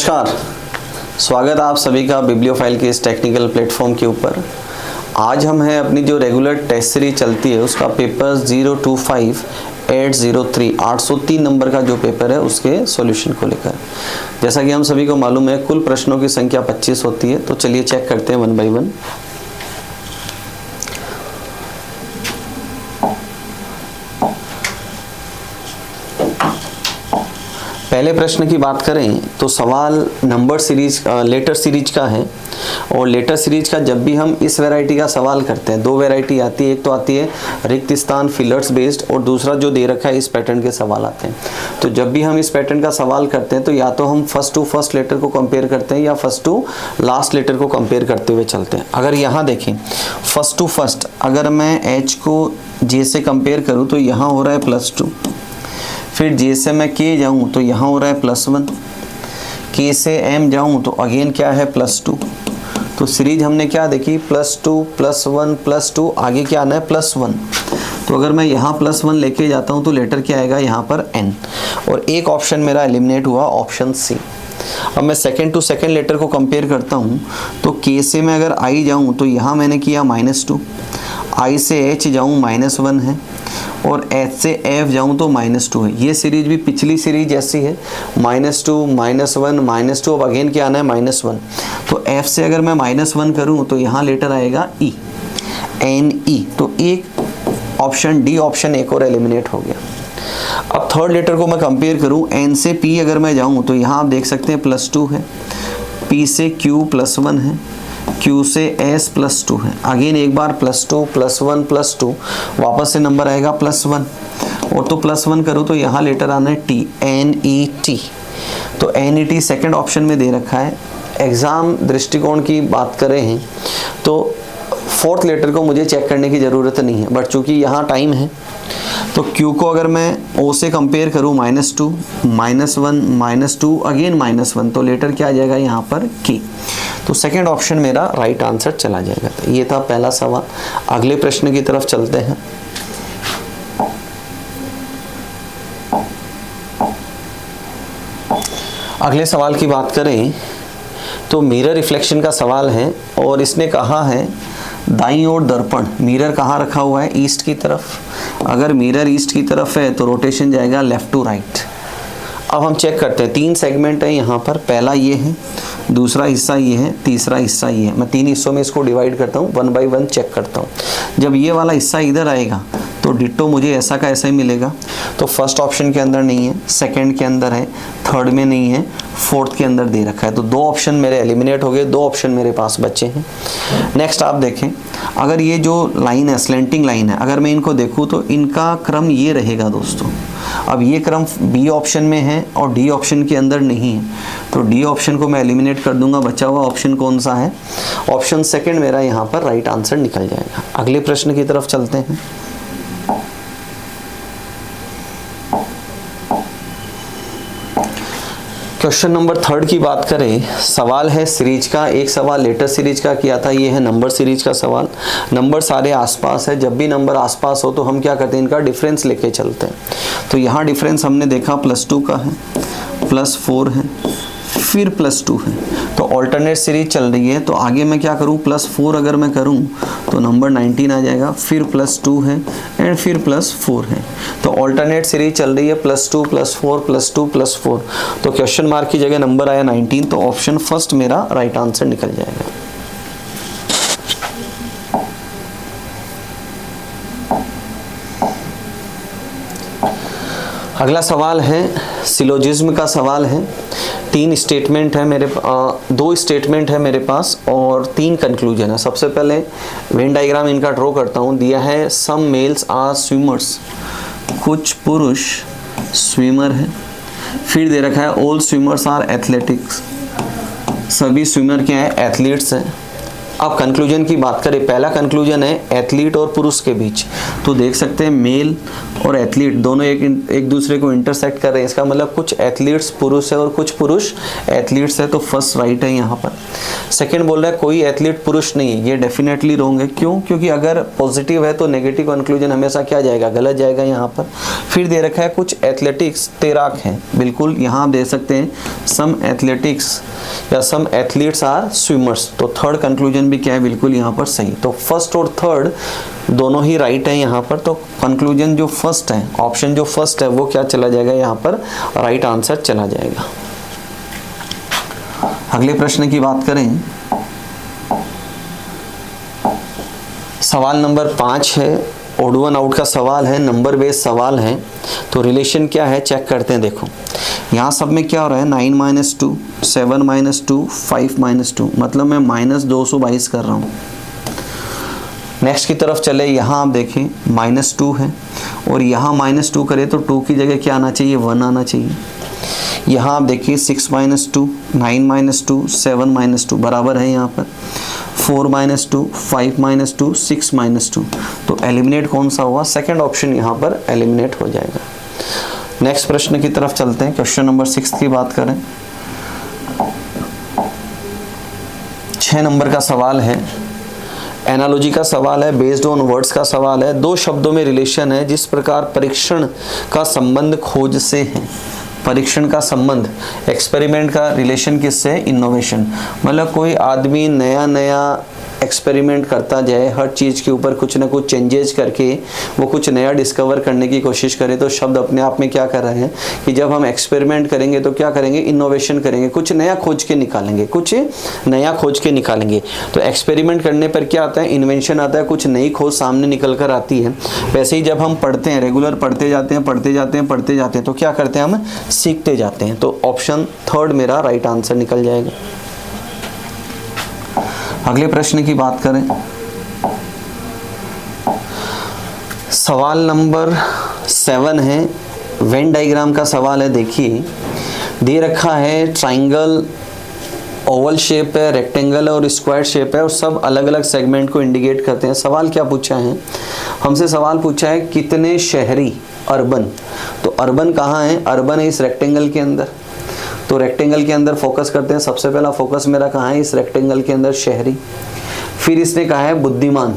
नमस्कार, स्वागत है आप सभी का बिब्लियोफाइल के इस टेक्निकल प्लेटफॉर्म के ऊपर। आज हम हैं अपनी जो रेगुलर टेस्ट सीरीज चलती है उसका पेपर 025803 803 नंबर का जो पेपर है उसके सॉल्यूशन को लेकर। जैसा कि हम सभी को मालूम है कुल प्रश्नों की संख्या 25 होती है, तो चलिए चेक करते हैं वन बाय वन। पहले प्रश्न की बात करें तो सवाल नंबर सीरीज लेटर सीरीज का है, और लेटर सीरीज का जब भी हम इस वैरायटी का सवाल करते हैं, दो वैरायटी आती है। एक तो आती है रिक्त स्थान फिलर्स बेस्ड, और दूसरा जो दे रखा है इस पैटर्न के सवाल आते हैं। तो जब भी हम इस पैटर्न का सवाल करते हैं तो या तो हम फर्स्ट टू फर्स्ट लेटर को कंपेयर करते हैं या फर्स्ट टू लास्ट लेटर को कंपेयर करते हुए चलते हैं। अगर यहाँ देखें फर्स्ट टू फर्स्ट, अगर मैं एच को जे से कंपेयर करूँ तो यहाँ हो रहा है +2, फिर जे से मैं के जाऊँ तो यहाँ हो रहा है +1, के से एम जाऊँ तो अगेन क्या है +2। तो सीरीज हमने क्या देखी +2 +1 +2, आगे क्या आना है +1। तो अगर मैं यहाँ +1 लेके जाता हूँ तो लेटर क्या आएगा यहाँ पर n, और एक ऑप्शन मेरा एलिमिनेट हुआ, ऑप्शन सी। अब मैं सेकेंड टू सेकेंड लेटर को कंपेयर करता हूँ तो के से मैं अगर आई जाऊँ तो यहाँ मैंने किया -2, आई से एच जाऊँ -1 है, और एच से एफ जाऊँ तो -2 है। ये सीरीज भी पिछली सीरीज जैसी है, -2 -1 -2, अब अगेन क्या आना है -1। तो एफ से अगर मैं -1 करूँ तो यहाँ लेटर आएगा ई, NE। तो एक ऑप्शन डी ऑप्शन एक और एलिमिनेट हो गया। अब थर्ड लेटर को मैं कंपेयर करूँ, एन से पी अगर मैं जाऊँ तो यहाँ आप देख सकते हैं +2 है, पी से क्यू +1 है, Q से S +2 है। अगेन एक बार +2 +1 +2, वापस से नंबर आएगा +1, और तो +1 करूँ तो यहाँ लेटर आना है T, NET। तो NET सेकंड ऑप्शन में दे रखा है। एग्ज़ाम दृष्टिकोण की बात करें तो फोर्थ लेटर को मुझे चेक करने की ज़रूरत नहीं है, बट चूँकि यहाँ टाइम है तो Q को अगर मैं O से कंपेयर करूँ -2 -1 -2 अगेन -1, तो लेटर क्या आ जाएगा यहाँ पर K। तो सेकंड ऑप्शन मेरा राइट आंसर चला जाएगा। तो ये था पहला सवाल। अगले प्रश्न की तरफ चलते हैं। अगले सवाल की बात करें तो मिरर रिफ्लेक्शन का सवाल है, और इसने कहा है दाईं ओर दर्पण, मिरर कहाँ रखा हुआ है ईस्ट की तरफ। अगर मिरर ईस्ट की तरफ है तो रोटेशन जाएगा लेफ्ट टू राइट। अब हम चेक करते हैं, 3 सेगमेंट है यहाँ पर, पहला ये है, दूसरा हिस्सा ये है, तीसरा हिस्सा ये है। मैं 3 हिस्सों में इसको डिवाइड करता हूँ, 1 बाय 1 चेक करता हूँ। जब ये वाला हिस्सा इधर आएगा तो डिट्टो मुझे ऐसा का ऐसा ही मिलेगा। तो फर्स्ट ऑप्शन के अंदर नहीं है, सेकंड के अंदर है, थर्ड में नहीं है, फोर्थ के अंदर दे रखा है। तो 2 ऑप्शन मेरे एलिमिनेट हो गए, 2 ऑप्शन मेरे पास बचे हैं। नेक्स्ट आप देखें, अगर ये जो लाइन है स्लेंटिंग लाइन है, अगर मैं इनको देखूँ तो इनका क्रम ये रहेगा दोस्तों। अब ये क्रम बी ऑप्शन में है और डी ऑप्शन के अंदर नहीं है, तो डी ऑप्शन को मैं एलिमिनेट कर दूंगा। बचा हुआ ऑप्शन कौन सा है, ऑप्शन सेकंड मेरा यहाँ पर राइट आंसर निकल जाएगा। अगले प्रश्न की तरफ चलते हैं। क्वेश्चन नंबर 3 की बात करें, सवाल है सीरीज का। एक सवाल लेटर सीरीज का किया था, ये है नंबर सीरीज का सवाल। नंबर सारे आसपास है, जब भी नंबर आसपास हो तो हम क्या करते हैं, इनका डिफरेंस लेके चलते हैं। तो यहाँ डिफरेंस हमने देखा +2 का है, +4 है, फिर +2 है। तो ऑल्टरनेट सीरीज चल रही है, तो आगे मैं क्या करूँ, +4 अगर मैं करूँ तो नंबर 19 आ जाएगा, फिर +2 है एंड फिर +4 है। तो ऑल्टरनेट सीरीज चल रही है +2 +4 +2 +4। तो क्वेश्चन मार्क की जगह नंबर आया 19, तो ऑप्शन फर्स्ट मेरा राइट आंसर निकल जाएगा। अगला सवाल है सिलोजिज्म का सवाल है। 3 स्टेटमेंट है मेरे 2 स्टेटमेंट है मेरे पास और 3 कंक्लूजन है। सबसे पहले वेन डायग्राम इनका ड्रॉ करता हूँ। दिया है सम मेल्स आर स्विमर्स, कुछ पुरुष स्विमर है। फिर दे रखा है ऑल स्विमर्स आर एथलेटिक्स, सभी स्विमर क्या है एथलीट्स हैं। अब कंक्लूजन की बात करें, पहला कंक्लूजन है एथलीट और पुरुष के बीच, तो देख सकते हैं मेल और एथलीट दोनों एक दूसरे को इंटरसेक्ट कर रहे हैं, इसका मतलब कुछ एथलीट्स पुरुष है और कुछ पुरुष एथलीट्स है, तो फर्स्ट राइट है यहाँ पर। सेकंड बोल रहा है कोई एथलीट पुरुष नहीं है, ये डेफिनेटली रॉन्ग है। क्यों? क्योंकि अगर पॉजिटिव है तो नेगेटिव कंक्लूजन हमेशा क्या जाएगा, गलत जाएगा यहाँ पर। फिर दे रखा है कुछ एथलेटिक्स तैराक हैं, बिल्कुल यहाँ आप दे सकते हैं सम एथलेटिक्स या सम एथलीट्स आर स्विमर्स, तो थर्ड कंक्लूजन भी क्या है, बिल्कुल यहाँ पर सही। तो फर्स्ट और थर्ड दोनों ही राइट है यहाँ पर, तो कंक्लूजन जो फर्स्ट है, ऑप्शन जो फर्स्ट है वो क्या चला जाएगा यहाँ पर, राइट आंसर चला जाएगा। अगले प्रश्न की बात करें, सवाल नंबर 5 है, ओड वन आउट का सवाल है, नंबर बेस्ड सवाल है। तो रिलेशन क्या है चेक करते हैं। देखो यहाँ सब में क्या हो रहा है, 9 - 2, 7 - 2, 5 - 2, मतलब मैं -222 कर रहा हूँ। नेक्स्ट की तरफ चले, यहाँ आप देखें -2 है और यहाँ -2 करें तो 2 की जगह क्या आना चाहिए, 1 आना चाहिए। यहाँ आप देखिए 6 - 2, 9 - 2, 7 - 2 बराबर है यहाँ पर, 4 - 2, 5 - 2, 6 - 2, तो एलिमिनेट कौन सा हुआ, सेकंड ऑप्शन यहाँ पर एलिमिनेट हो जाएगा। नेक्स्ट प्रश्न की तरफ चलते हैं। क्वेश्चन नंबर 6 की बात करें, 6 नंबर का सवाल है, एनालॉजी का सवाल है, बेस्ड ऑन वर्ड्स का सवाल है। 2 शब्दों में रिलेशन है, जिस प्रकार परीक्षण का संबंध खोज से है। परीक्षण का संबंध, एक्सपेरिमेंट का रिलेशन किससे, इनोवेशन। मतलब कोई आदमी नया नया एक्सपेरिमेंट करता जाए, हर चीज़ के ऊपर कुछ ना कुछ चेंजेस करके वो कुछ नया डिस्कवर करने की कोशिश करे, तो शब्द अपने आप में क्या कर रहे हैं कि जब हम एक्सपेरिमेंट करेंगे तो क्या करेंगे, इनोवेशन करेंगे, कुछ नया खोज के निकालेंगे, कुछ नया खोज के निकालेंगे। तो एक्सपेरिमेंट करने पर क्या आता है, इन्वेंशन आता है, कुछ नई खोज सामने निकल कर आती है। वैसे ही जब हम पढ़ते हैं, रेगुलर पढ़ते जाते हैं तो क्या करते हैं, हम सीखते जाते हैं। तो ऑप्शन थर्ड मेरा राइट आंसर निकल जाएगा। अगले प्रश्न की बात करें, सवाल नंबर 7 है, वेन डायग्राम का सवाल है। देखिए दे रखा है ट्राइंगल, ओवल शेप है, रेक्टेंगल है और स्क्वायर शेप है और सब अलग अलग सेगमेंट को इंडिकेट करते हैं। सवाल क्या पूछा है, हमसे सवाल पूछा है कितने शहरी, अर्बन, तो अर्बन कहाँ है, अर्बन है इस रेक्टेंगल के अंदर, तो रेक्टेंगल के अंदर फोकस करते हैं। सबसे पहला फोकस मेरा कहाँ है, इस रेक्टेंगल के अंदर, शहरी। फिर इसने कहा है बुद्धिमान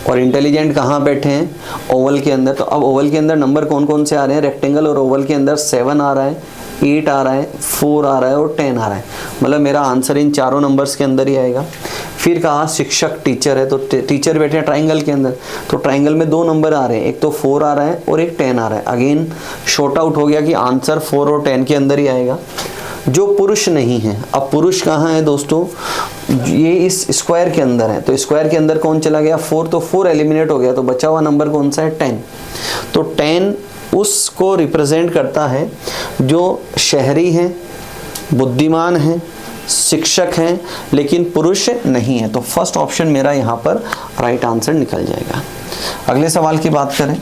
और इंटेलिजेंट कहाँ बैठे हैं, ओवल के अंदर। तो अब ओवल के अंदर नंबर कौन कौन से आ रहे हैं, रेक्टेंगल और ओवल के अंदर 7 आ रहा है, 8 आ रहा है, 4 आ रहा है और 10 आ रहा है, मतलब मेरा आंसर इन चारों नंबर्स के अंदर ही आएगा। फिर कहा शिक्षक, टीचर है, तो टीचर बैठे हैं ट्राइंगल के अंदर, तो ट्राइंगल में 2 नंबर आ रहे हैं, एक तो 4 आ रहा है और एक 10 आ रहा है। अगेन शॉर्ट आउट हो गया कि आंसर 4 और 10 के अंदर ही आएगा। जो पुरुष नहीं है, अब पुरुष कहाँ है दोस्तों, ये इस स्क्वायर के अंदर है, तो स्क्वायर के अंदर कौन चला गया, 4, तो 4 एलिमिनेट हो गया, तो बचा हुआ नंबर कौन सा है, 10। तो 10 उसको रिप्रेजेंट करता है जो शहरी है, बुद्धिमान है, शिक्षक हैं, लेकिन पुरुष नहीं है। तो फर्स्ट ऑप्शन मेरा यहाँ पर राइट आंसर निकल जाएगा। अगले सवाल की बात करें,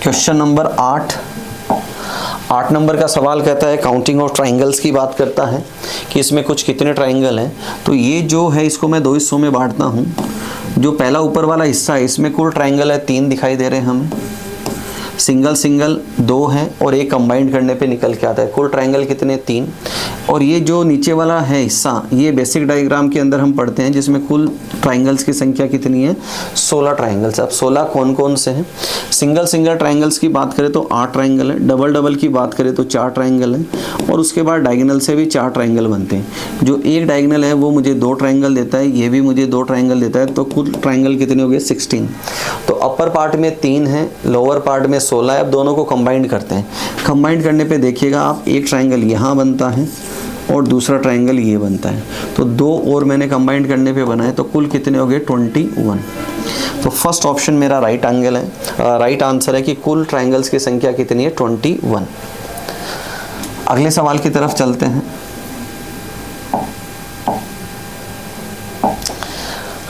क्वेश्चन नंबर 8 नंबर का सवाल कहता है, काउंटिंग ऑफ ट्राइंगल्स की बात करता है कि इसमें कुछ कितने ट्राइंगल हैं। तो ये जो है इसको मैं 2 हिस्सों में बांटता हूँ। जो पहला ऊपर वाला हिस्सा है इसमें कुल ट्राइंगल है 3 दिखाई दे रहे हैं हमें, सिंगल सिंगल 2 है और एक कंबाइंड करने पे निकल के आता है। कुल ट्राइंगल कितने, 3। और ये जो नीचे वाला है हिस्सा, ये बेसिक डायग्राम के अंदर हम पढ़ते हैं, जिसमें कुल ट्राइंगल्स की संख्या कितनी है, 16 ट्राइंगल्स। अब 16 कौन कौन से हैं, सिंगल सिंगल ट्राइंगल्स की बात करें तो 8 ट्राइंगल है, डबल डबल की बात करें तो 4 ट्राइंगल है, और उसके बाद डायगोनल से भी 4 ट्राइंगल बनते हैं। जो एक डायगोनल है वो मुझे 2 ट्राइंगल देता है, ये भी मुझे 2 ट्राइंगल देता है, तो कुल ट्राइंगल कितने हो गए, 16। तो अपर पार्ट में 3 है, लोअर पार्ट में 16 है। अब दोनों को कंबाइंड करते हैं। कंबाइंड करने पे देखिएगा आप, एक ट्राइंगल यहाँ बनता है और दूसरा ट्राइंगल ये बनता है, तो 2 और मैंने कंबाइंड करने पे बनाए, तो कुल कितने हो गए, 21। तो फर्स्ट ऑप्शन मेरा राइट एंगल है, राइट आंसर है कि कुल ट्राइंगल्स की संख्या कितनी है, 21। अगले सवाल की तरफ चलते हैं।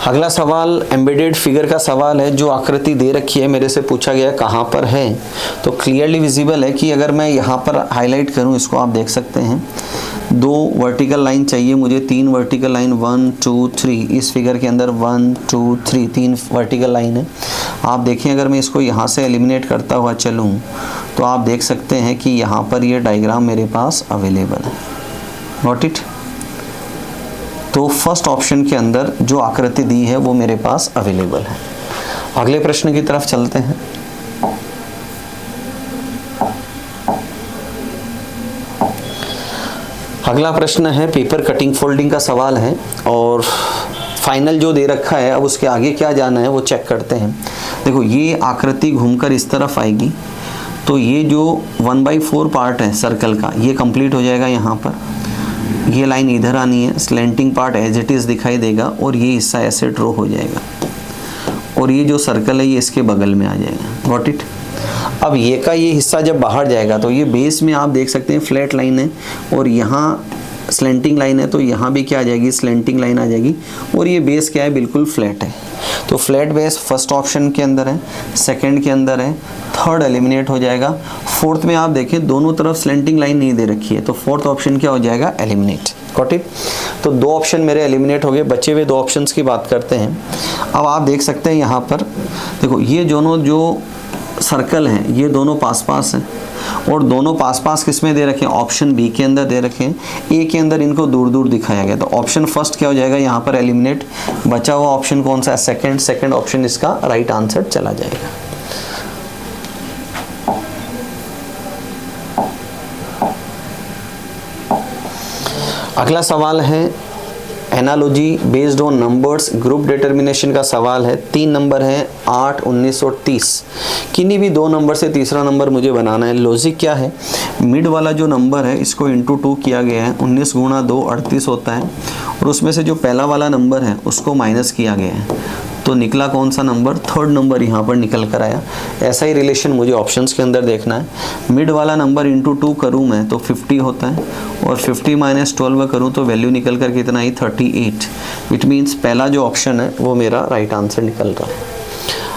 अगला सवाल एम्बेडेड फिगर का सवाल है। जो आकृति दे रखी है मेरे से पूछा गया है कहाँ पर है, तो क्लियरली विजिबल है कि अगर मैं यहाँ पर हाईलाइट करूँ, इसको आप देख सकते हैं, 2 वर्टिकल लाइन चाहिए मुझे, 3 वर्टिकल लाइन, 1 2 3, इस फिगर के अंदर 1 2 3 3 वर्टिकल लाइन है। आप देखें अगर मैं इसको यहाँ से एलिमिनेट करता हुआ चलूँ तो आप देख सकते हैं कि यहाँ पर ये डायग्राम मेरे पास अवेलेबल है। Note it. तो फर्स्ट ऑप्शन के अंदर जो आकृति दी है वो मेरे पास अवेलेबल है। अगले प्रश्न की तरफ चलते हैं। अगला प्रश्न है पेपर कटिंग फोल्डिंग का सवाल है और फाइनल जो दे रखा है, अब उसके आगे क्या जाना है वो चेक करते हैं। देखो ये आकृति घूमकर इस तरफ आएगी तो ये जो 1/4 पार्ट है सर्कल का ये कंप्लीट हो जाएगा। यहाँ पर ये लाइन इधर आनी है, slanting part as it is दिखाई देगा और ये हिस्सा ऐसे ड्रॉ हो जाएगा और ये जो सर्कल है ये इसके बगल में आ जाएगा। Got it. अब ये का ये हिस्सा जब बाहर जाएगा तो ये बेस में आप देख सकते हैं फ्लैट लाइन है और यहाँ स्लैंटिंग लाइन है, तो यहाँ भी क्या आ जाएगी, स्लैंटिंग लाइन आ जाएगी और ये बेस क्या है, बिल्कुल फ्लैट है। तो फ्लैट बेस फर्स्ट ऑप्शन के अंदर है, सेकंड के अंदर है, थर्ड एलिमिनेट हो जाएगा। फोर्थ में आप देखें दोनों तरफ स्लैंटिंग लाइन नहीं दे रखी है, तो फोर्थ ऑप्शन क्या हो जाएगा, एलिमिनेट। Got it. तो 2 ऑप्शन मेरे एलिमिनेट हो गए, बचे हुए 2 ऑप्शंस की बात करते हैं। अब आप देख सकते हैं यहाँ पर देखो ये दोनों जो सर्कल हैं ये दोनों पास पास हैं और दोनों पास पास किस में दे रखे हैं, ऑप्शन बी के अंदर दे रखे हैं। ए के अंदर इनको दूर दूर दिखाया गया, तो ऑप्शन फर्स्ट क्या हो जाएगा यहाँ पर एलिमिनेट। बचा हुआ ऑप्शन कौन सा है, सेकंड ऑप्शन इसका राइट आंसर चला जाएगा। अगला सवाल है analogy based on numbers group determination का सवाल है। 3 नंबर है 8, 19 और 30। किन्हीं भी 2 नंबर से तीसरा नंबर मुझे बनाना है। लॉजिक क्या है, मिड वाला जो नंबर है इसको इंटू 2 किया गया है, 19 गुणा 2 38 होता है और उसमें से जो पहला वाला नंबर है उसको माइनस किया गया है, तो निकला कौन सा नंबर, थर्ड नंबर यहाँ पर निकल कर आया। ऐसा ही रिलेशन मुझे ऑप्शंस के अंदर देखना है। मिड वाला नंबर इंटू 2 करूँ मैं तो 50 होता है और 50 - 12 करूँ तो वैल्यू निकल कर कितना ही 38। इट मीन्स पहला जो ऑप्शन है वो मेरा राइट आंसर निकल रहा है।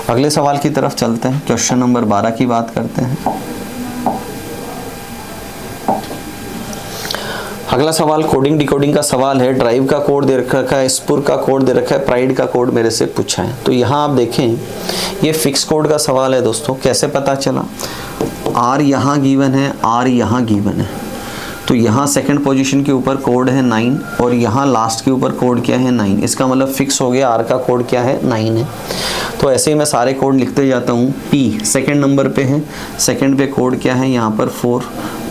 अगले सवाल की तरफ चलते हैं। क्वेश्चन नंबर 12 की बात करते हैं। अगला सवाल कोडिंग डिकोडिंग का सवाल है। ड्राइव का कोड दे रखा है, स्पुर का कोड दे रखा है, प्राइड का कोड मेरे से पूछा है। तो यहाँ आप देखें ये फिक्स कोड का सवाल है दोस्तों। कैसे पता चला, आर यहाँ गिवन है, आर यहाँ गिवन है, तो यहाँ सेकंड पोजीशन के ऊपर कोड है 9 और यहाँ लास्ट के ऊपर कोड क्या है 9। इसका मतलब फिक्स हो गया आर का कोड क्या है 9 है। तो ऐसे ही मैं सारे कोड लिखते जाता हूँ। पी सेकंड नंबर पे है, सेकंड पे कोड क्या है यहाँ पर 4।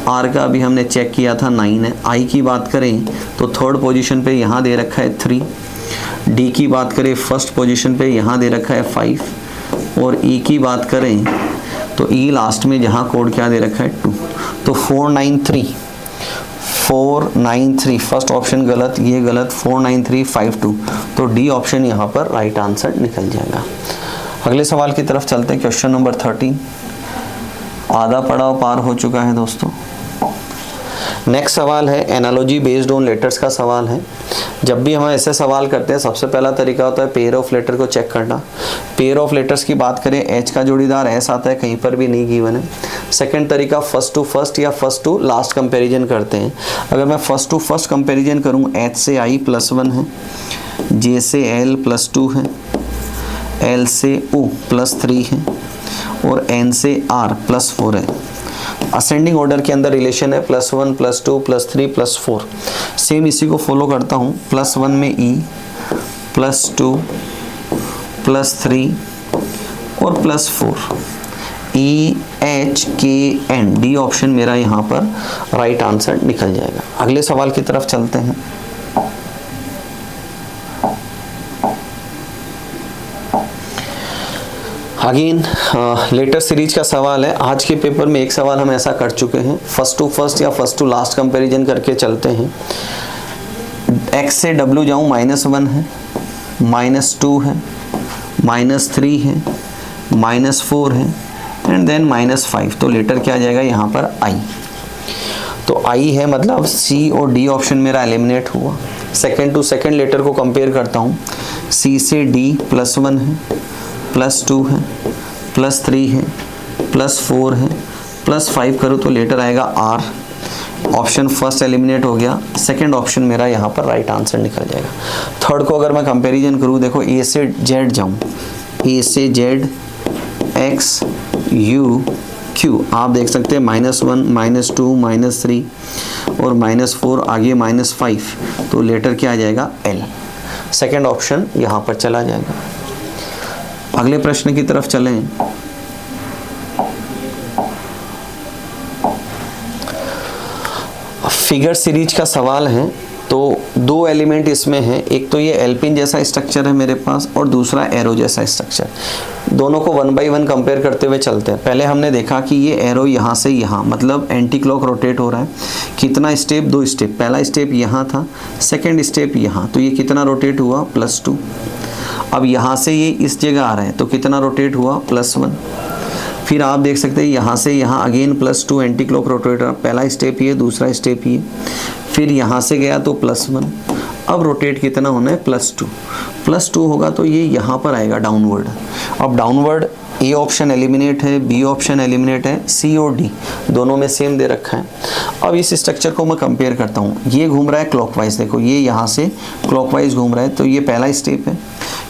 आर का अभी हमने चेक किया था 9 है। आई की बात करें तो थर्ड पोजीशन पे यहाँ दे रखा है 3। डी की बात करें फर्स्ट पोजीशन पे यहाँ दे रखा है 5 और ई की बात करें तो ई लास्ट में जहाँ कोड क्या दे रखा है 2। तो 493 फर्स्ट ऑप्शन गलत, ये गलत, 49352। तो डी ऑप्शन यहाँ पर राइट आंसर निकल जाएगा। अगले सवाल की तरफ चलते हैं। Question number 13। आधा पड़ाव पार हो चुका है दोस्तों। नेक्स्ट सवाल है एनालॉजी बेस्ड ऑन लेटर्स का सवाल है। जब भी हम ऐसे सवाल करते हैं सबसे पहला तरीका होता है पेयर ऑफ लेटर को चेक करना। पेयर ऑफ लेटर्स की बात करें, एच का जोड़ीदार एस आता है, कहीं पर भी नहीं गिवन है। सेकंड तरीका फर्स्ट टू फर्स्ट या फर्स्ट टू लास्ट कंपैरिजन करते हैं। अगर मैं फर्स्ट टू फर्स्ट कंपैरिजन करूं, एच से आई +1 है, जे से एल +2 है, एल से ओ +3 है और एन से आर +4 है। असेंडिंग ऑर्डर के अंदर रिलेशन है +1 +2 +3 +4। सेम इसी को फॉलो करता हूँ। +1 में ई, +2 +3 और +4। ई एच के एन, डी ऑप्शन मेरा यहाँ पर राइट आंसर निकल जाएगा। अगले सवाल की तरफ चलते हैं। अगेन लेटर सीरीज का सवाल है। आज के पेपर में एक सवाल हम ऐसा कर चुके हैं, फर्स्ट टू फर्स्ट या फर्स्ट टू लास्ट कंपैरिजन करके चलते हैं। x से w जाऊँ, -1 है, -2 है, -3 है, -4 है एंड देन -5। तो लेटर क्या आ जाएगा यहाँ पर i। तो i है मतलब c और d ऑप्शन मेरा एलिमिनेट हुआ। सेकेंड टू सेकेंड लेटर को कंपेयर करता हूँ। सी से डी +1 है, +2 है, +3 है, +4 है, +5 करूँ तो लेटर आएगा आर। ऑप्शन फर्स्ट एलिमिनेट हो गया, सेकंड ऑप्शन मेरा यहाँ पर राइट आंसर निकल जाएगा। थर्ड को अगर मैं कंपैरिजन करूँ, देखो ए से जेड जाऊँ, ए से जेड एक्स यू क्यू, आप देख सकते हैं -1 -2 -3 और -4 आगे -5, तो लेटर क्या आ जाएगा एल। सेकंड ऑप्शन यहाँ पर चला जाएगा। अगले प्रश्न की तरफ चलें। फिगर सीरीज का सवाल है, तो दो एलिमेंट इसमें हैं, एक तो ये एल्पिन जैसा स्ट्रक्चर है मेरे पास और दूसरा एरो जैसा स्ट्रक्चर। दोनों को 1 बाय 1 कंपेयर करते हुए चलते हैं। पहले हमने देखा कि ये एरो यहाँ से यहाँ, मतलब एंटी क्लॉक रोटेट हो रहा है। कितना स्टेप? 2 स्टेप। पहला स्टेप यहाँ था, सेकेंड स्टेप यहाँ, तो ये कितना रोटेट हुआ? +2। अब यहाँ से ये इस जगह आ रहा है, तो कितना रोटेट हुआ? +1। फिर आप देख सकते हैं यहाँ से यहाँ अगेन +2 एंटी क्लॉक रोटेटर। पहला स्टेप ये, दूसरा स्टेप ये, फिर यहाँ से गया तो +1। अब रोटेट कितना होना है? +2 होगा तो ये यहाँ पर आएगा डाउनवर्ड। अब डाउनवर्ड ए ऑप्शन एलिमिनेट है, बी ऑप्शन एलिमिनेट है, सी और डी दोनों में सेम दे रखा है। अब इस स्ट्रक्चर को मैं कंपेयर करता हूँ। ये घूम रहा है क्लॉकवाइज, देखो ये यहाँ से क्लॉकवाइज घूम रहा है, तो ये पहला स्टेप है।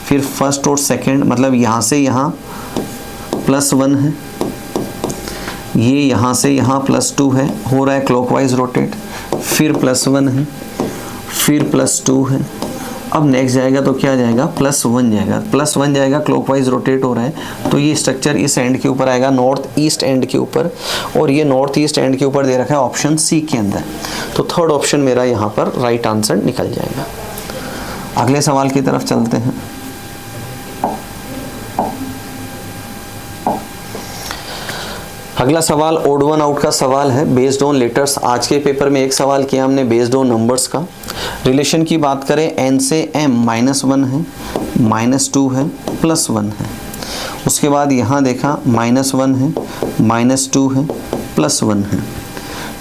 फिर फर्स्ट और सेकेंड, मतलब यहाँ से यहाँ +1 है, ये यहाँ से यहाँ +2 है, हो रहा है क्लॉकवाइज रोटेट। फिर +1 है, फिर +2 है। अब नेक्स्ट जाएगा तो क्या जाएगा? +1 जाएगा, +1 जाएगा, क्लॉकवाइज रोटेट हो रहा है। तो ये स्ट्रक्चर इस एंड के ऊपर आएगा, नॉर्थ ईस्ट एंड के ऊपर, और ये नॉर्थ ईस्ट एंड के ऊपर दे रखा है ऑप्शन सी के अंदर। तो थर्ड ऑप्शन मेरा यहाँ पर राइट आंसर निकल जाएगा। अगले सवाल की तरफ चलते हैं। अगला सवाल ओड वन आउट का सवाल है, बेस्ड ऑन लेटर्स। आज के पेपर में एक सवाल किया हमने बेस्ड ऑन नंबर्स का। रिलेशन की बात करें, n से m -1 है, -2 है, +1 है। उसके बाद यहाँ देखा -1 है, -2 है, +1 है।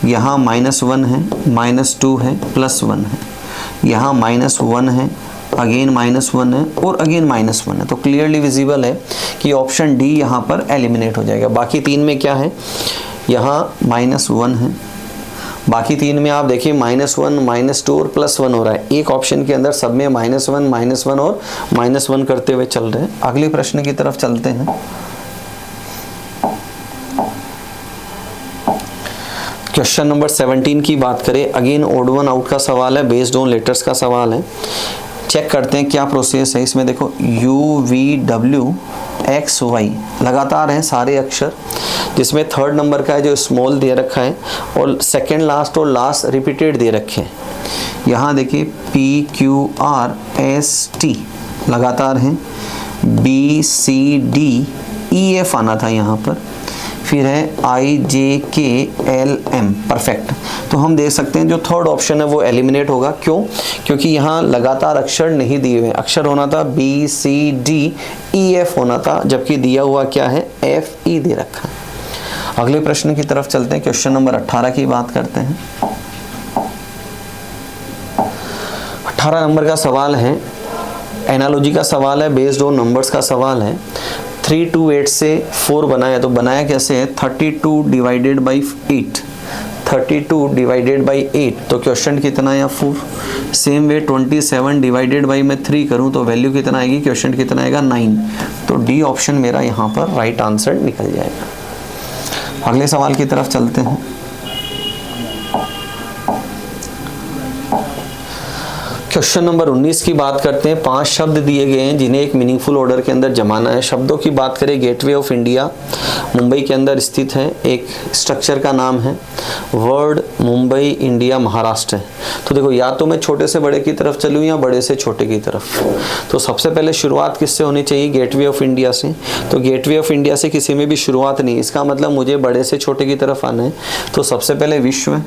यहाँ -1 है, -2 है, +1 है। यहाँ -1 है, अगेन -1 है और अगेन -1 है। तो क्लियरली विजिबल है कि ऑप्शन डी यहाँ पर एलिमिनेट हो जाएगा। बाकी तीन में क्या है? यहाँ -1 है, बाकी तीन में आप देखिए -1, -2 और +1 हो रहा है। एक ऑप्शन के अंदर सब में -1 और -1 करते हुए चल रहे हैं। अगले प्रश्न की तरफ चलते हैं। क्वेश्चन नंबर 17 की बात करें, अगेन ओड वन आउट का सवाल है, बेस्ड ऑन लेटर्स का सवाल है। चेक करते हैं क्या प्रोसेस है इसमें। देखो UVWXY लगातार हैं सारे अक्षर, जिसमें थर्ड नंबर का है जो स्मॉल दे रखा है, और सेकंड लास्ट और लास्ट रिपीटेड दे रखे हैं। यहाँ देखिए PQRST लगातार हैं, BCDEF आना था यहाँ पर, फिर है IJKLM परफेक्ट। तो हम देख सकते हैं जो थर्ड ऑप्शन है वो एलिमिनेट होगा। क्यों? क्योंकि यहाँ लगातार अक्षर नहीं दिए हुए। अक्षर होना था BCDEF होना था, जबकि दिया हुआ क्या है? FE दे रखा है। अगले प्रश्न की तरफ चलते हैं। क्वेश्चन नंबर 18 की बात करते हैं। 18 नंबर का सवाल है, एनालॉजी का सवाल है, बेस्ड ऑन नंबर्स का सवाल है। 3 2 8 से 4 बनाया, तो बनाया कैसे है? 32 डिवाइडेड बाई 8, 32 डिवाइडेड बाई 8, तो क्वेश्चन कितना है? 4। सेम वे 27 डिवाइडेड बाई मैं 3 करूं तो वैल्यू कितना आएगी? क्वेश्चन कितना आएगा? 9। तो डी ऑप्शन मेरा यहाँ पर राइट आंसर निकल जाएगा। अगले सवाल की तरफ चलते हैं। क्वेश्चन नंबर 19 की बात करते हैं। 5 शब्द दिए गए हैं जिन्हें एक मीनिंगफुल ऑर्डर के अंदर जमाना है। शब्दों की बात करें, गेटवे ऑफ इंडिया मुंबई के अंदर स्थित है। एक स्ट्रक्चर का नाम है वर्ड मुंबई इंडिया महाराष्ट्र है। तो देखो, या तो मैं छोटे से बड़े की तरफ चलूँ या बड़े से छोटे की तरफ। तो सबसे पहले शुरुआत किससे होनी चाहिए? गेटवे ऑफ इंडिया से। तो गेटवे ऑफ इंडिया से किसी में भी शुरुआत नहीं, इसका मतलब मुझे बड़े से छोटे की तरफ आना है। तो सबसे पहले विश्व,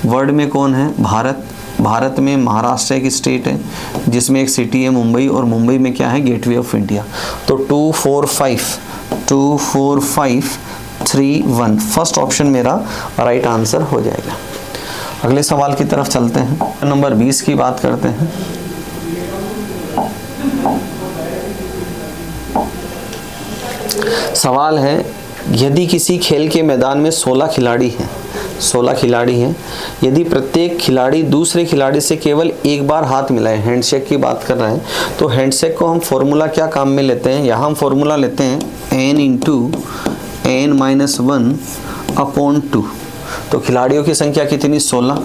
वर्ड में कौन है? भारत। भारत में महाराष्ट्र एक स्टेट है जिसमें एक सिटी है मुंबई, और मुंबई में क्या है? Gateway of India. तो 2 4 5 3 1 फर्स्ट ऑप्शन मेरा राइट आंसर हो जाएगा। अगले सवाल की तरफ चलते हैं। नंबर 20 की बात करते हैं। सवाल है, यदि किसी खेल के मैदान में 16 खिलाड़ी हैं, यदि प्रत्येक खिलाड़ी दूसरे खिलाड़ी से केवल एक बार हाथ मिलाए, हैंडशेक की बात कर रहे हैं, तो हैंडशेक को हम फॉर्मूला क्या काम में लेते हैं? यहाँ हम फॉर्मूला लेते हैं n/n-1/2। तो खिलाड़ियों की संख्या कितनी? 16,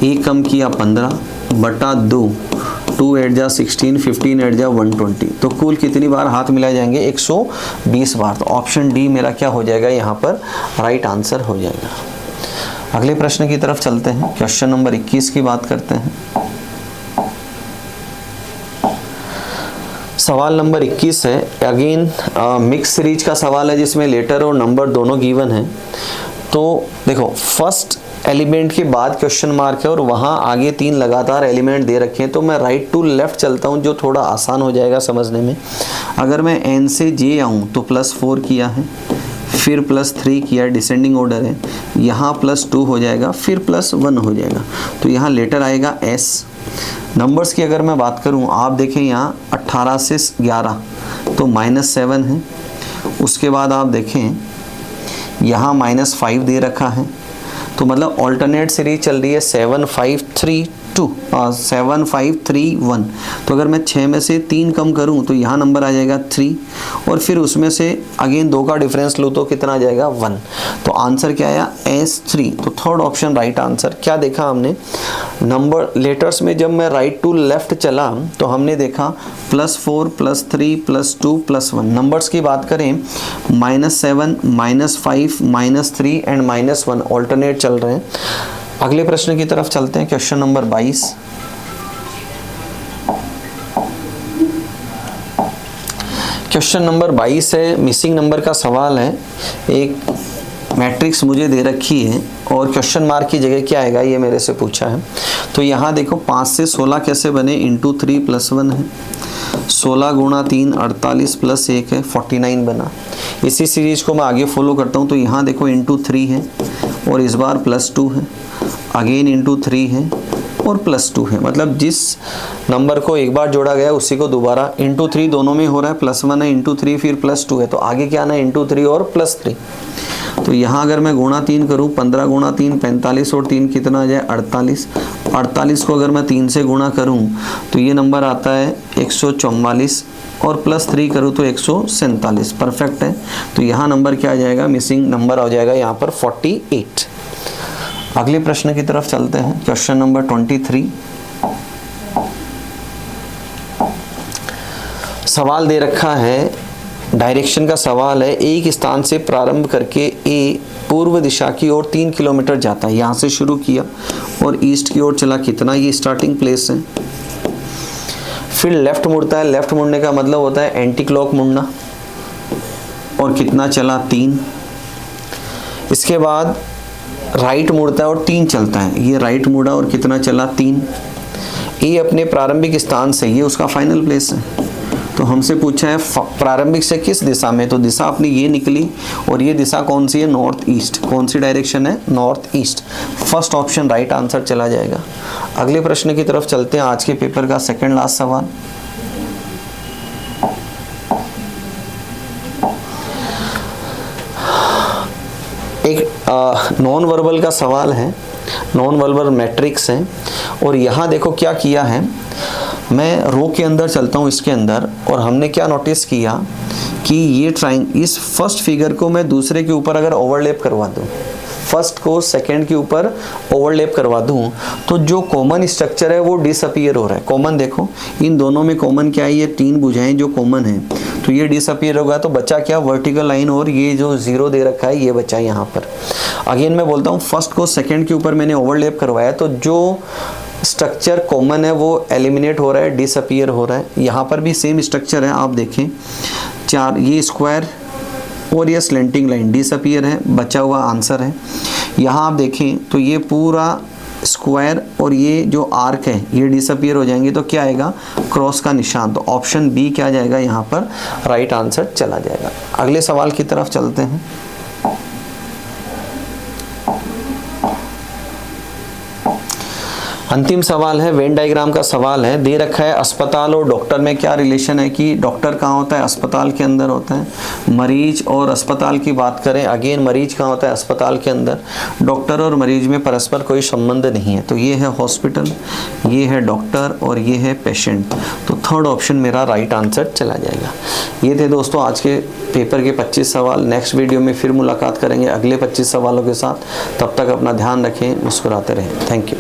एक कम किया 15 बटा 2, 2 8 जा 16, 15 8 जा 120। तो कुल कितनी बार हाथ मिलाए जाएंगे? 120 बार। तो ऑप्शन डी मेरा क्या हो जाएगा? यहाँ पर राइट आंसर हो जाएगा। अगले प्रश्न की तरफ चलते हैं। क्वेश्चन नंबर 21 की बात करते हैं। सवाल नंबर 21 है, अगेन मिक्स सीरीज का सवाल है जिसमें लेटर और नंबर दोनों गिवन है। तो देखो, फर्स्ट एलिमेंट के बाद क्वेश्चन मार्क है और वहाँ आगे 3 लगातार एलिमेंट दे रखे हैं, तो मैं राइट टू लेफ्ट चलता हूँ जो थोड़ा आसान हो जाएगा समझने में। अगर मैं n से j आऊँ तो +4 किया है, फिर +3 किया, डिसेंडिंग ऑर्डर है, यहाँ +2 हो जाएगा, फिर +1 हो जाएगा। तो यहाँ लेटर आएगा S। नंबर्स की अगर मैं बात करूँ, आप देखें यहाँ 18 से 11 तो -7 है। उसके बाद आप देखें यहाँ -5 दे रखा है, तो मतलब ऑल्टरनेट सीरीज चल रही है 7 5 3 2 7 5 3 1। तो अगर मैं 6 में से 3 कम करूं तो यहाँ नंबर आ जाएगा 3, और फिर उसमें से अगेन 2 का डिफरेंस लूँ तो कितना आ जाएगा? 1। तो आंसर क्या आया? S3। तो थर्ड ऑप्शन राइट आंसर। क्या देखा हमने? नंबर लेटर्स में जब मैं राइट टू लेफ्ट चला तो हमने देखा +4 +3 +2 +1। नंबर्स की बात करें, -7 -5 -3 एंड -1 ऑल्टरनेट चल रहे हैं। अगले प्रश्न की तरफ चलते हैं। Question number 22। क्वेश्चन नंबर 22 है, मिसिंग नंबर का सवाल है। एक मैट्रिक्स मुझे दे रखी है और क्वेश्चन मार्क की जगह क्या आएगा ये मेरे से पूछा है। तो यहाँ देखो 5 से 16 कैसे बने? × 3 + 1 है, 16 × 3 48 + 1 है, 49 बना। इसी सीरीज को मैं आगे फॉलो करता हूँ। तो यहाँ देखो × 3 है और इस बार +2 है, अगेन × 3 है और +2 है। मतलब जिस नंबर को एक बार जोड़ा गया उसी को दोबारा × 3 दोनों में हो रहा है। +1 है, × 3 फिर +2 है, तो आगे क्या आना है? × 3 और +3। तो यहाँ अगर मैं × 3 करूँ, 15 × 3 45 और 3 कितना आ जाए? 48। 48 को अगर मैं 3 से गुणा करूँ तो ये नंबर आता है 144, और +3 करूँ तो 147। परफेक्ट है। तो यहाँ नंबर क्या आ जाएगा? मिसिंग नंबर आ जाएगा यहाँ पर 48। अगले प्रश्न की तरफ चलते हैं। Question number 23। सवाल दे रखा है, डायरेक्शन का सवाल है। एक स्थान से प्रारंभ करके ए पूर्व दिशा की ओर 3 किलोमीटर जाता है। यहाँ से शुरू किया और ईस्ट की ओर चला, कितना? ये स्टार्टिंग प्लेस है। फिर लेफ्ट मुड़ता है, लेफ्ट मुड़ने का मतलब होता है एंटी क्लॉक मुड़ना, और कितना चला? 3। इसके बाद राइट मुड़ता है और 3 चलता है। ये राइट मुड़ा और कितना चला? 3। ए अपने प्रारंभिक स्थान से, ये उसका फाइनल प्लेस है। तो हमसे पूछा है प्रारंभिक से किस दिशा में? तो दिशा अपनी ये निकली, और ये दिशा कौन सी है? North east. कौन सी डायरेक्शन है? North east. First option right answer चला जाएगा। अगले प्रश्न की तरफ चलते हैं। आज के पेपर का सेकंड लास्ट सवाल। एक नॉन वर्बल का सवाल है, नॉन वर्बल मैट्रिक्स है। और यहाँ देखो क्या किया है, मैं रो के अंदर चलता हूँ इसके अंदर, और हमने क्या नोटिस किया कि ये इस फर्स्ट फिगर को मैं दूसरे के ऊपर अगर ओवरलैप करवा दूँ, फर्स्ट को सेकंड के ऊपर ओवरलैप करवा दूँ, तो जो कॉमन स्ट्रक्चर है वो डिसअपीयर हो रहा है। कॉमन देखो, इन दोनों में कॉमन क्या है? ये 3 भुजाएं जो कॉमन है, तो ये डिसअपीयर होगा। तो बचा क्या? वर्टिकल लाइन, और ये जो 0 दे रखा है ये बचा यहाँ पर। अगेन मैं बोलता हूँ, फर्स्ट को सेकंड के ऊपर मैंने ओवरलैप करवाया, तो जो स्ट्रक्चर कॉमन है वो एलिमिनेट हो रहा है, डिसअपीयर हो रहा है। यहाँ पर भी सेम स्ट्रक्चर है, आप देखें 4, ये स्क्वायर और ये स्लेंटिंग लाइन डिसअपीयर है, बचा हुआ आंसर है। यहाँ आप देखें तो ये पूरा स्क्वायर और ये जो आर्क है ये डिसअपीयर हो जाएंगे, तो क्या आएगा? क्रॉस का निशान। तो ऑप्शन बी क्या जाएगा? यहाँ पर राइट आंसर चला जाएगा। अगले सवाल की तरफ चलते हैं। अंतिम सवाल है, वेन डायग्राम का सवाल है। दे रखा है अस्पताल और डॉक्टर में क्या रिलेशन है, कि डॉक्टर कहाँ होता है, अस्पताल के अंदर होता है। मरीज और अस्पताल की बात करें, अगेन मरीज कहाँ होता है, अस्पताल के अंदर। डॉक्टर और मरीज में परस्पर कोई संबंध नहीं है। तो ये है हॉस्पिटल, ये है डॉक्टर और ये है पेशेंट। तो थर्ड ऑप्शन मेरा राइट आंसर चला जाएगा। ये थे दोस्तों आज के पेपर के 25 सवाल। नेक्स्ट वीडियो में फिर मुलाकात करेंगे अगले 25 सवालों के साथ। तब तक अपना ध्यान रखें, मुस्कुराते रहें। Thank you.